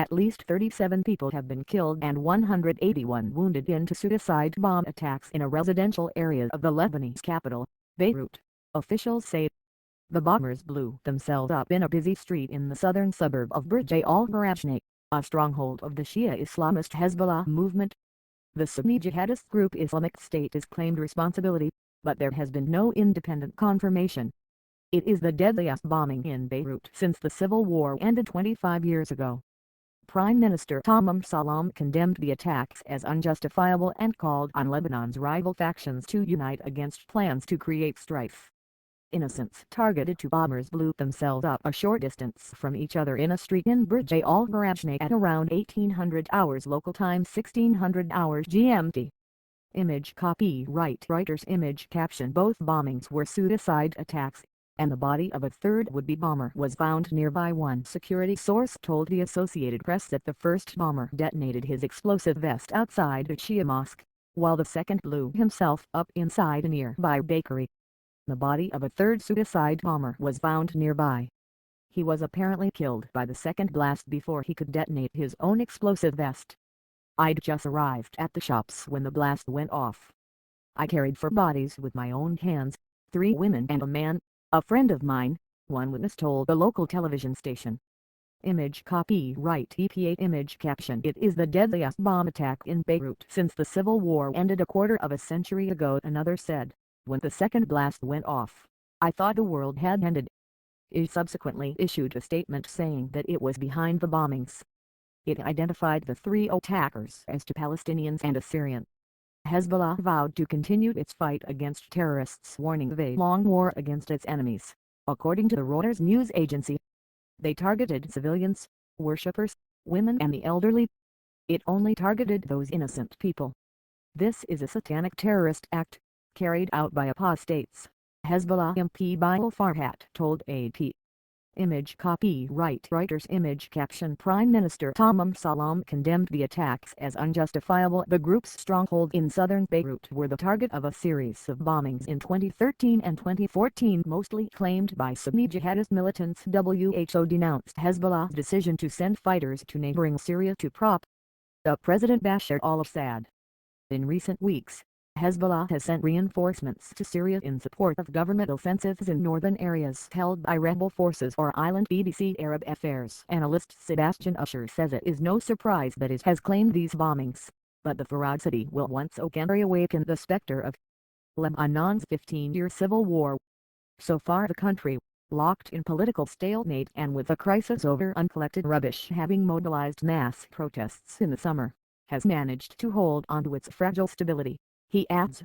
At least 37 people have been killed and 181 wounded in two suicide bomb attacks in a residential area of the Lebanese capital, Beirut, officials say. The bombers blew themselves up in a busy street in the southern suburb of Beirut al-Barajneh, a stronghold of the Shia Islamist Hezbollah movement. The Sunni jihadist group Islamic State has claimed responsibility, but there has been no independent confirmation. It is the deadliest bombing in Beirut since the civil war ended 25 years ago. Prime Minister Salam condemned the attacks as unjustifiable and called on Lebanon's rival factions to unite against plans to create strife. Innocents targeted two bombers blew themselves up a short distance from each other in a street in Beirut al-Barajneh at around 1800 hours local time 1600 hours GMT. Image copyright Reuters image caption Both bombings were suicide attacks, and the body of a third would-be bomber was found nearby. One security source told the Associated Press that the first bomber detonated his explosive vest outside a Shia mosque, while the second blew himself up inside a nearby bakery. The body of a third suicide bomber was found nearby. He was apparently killed by the second blast before he could detonate his own explosive vest. I'd just arrived at the shops when the blast went off. I carried 4 bodies with my own hands, 3 women and a man, a friend of mine, one witness told a local television station. Image copyright EPA image caption It is the deadliest bomb attack in Beirut since the civil war ended a quarter of a century ago, another said. When the second blast went off, I thought the world had ended. It subsequently issued a statement saying that it was behind the bombings. It identified the 3 attackers as 2 Palestinians and a Syrian. Hezbollah vowed to continue its fight against terrorists, warning of a long war against its enemies, according to the Reuters news agency. They targeted civilians, worshippers, women and the elderly. It only targeted those innocent people. This is a satanic terrorist act, carried out by apostates, Hezbollah MP Bilal Farhat told AP. Image copyright Reuters image caption Prime Minister Salam condemned the attacks as unjustifiable. The group's stronghold in southern Beirut were the target of a series of bombings in 2013 and 2014, mostly claimed by Sunni jihadist militants. WHO denounced Hezbollah's decision to send fighters to neighboring Syria to prop up President Bashar al-Assad. In recent weeks, Hezbollah has sent reinforcements to Syria in support of government offensives in northern areas held by rebel forces or island. BBC Arab Affairs analyst Sebastian Usher says it is no surprise that it has claimed these bombings, but the ferocity will once again reawaken the specter of Lebanon's 15-year civil war. So far the country, locked in political stalemate and with a crisis over uncollected rubbish having mobilized mass protests in the summer, has managed to hold on to its fragile stability. He adds,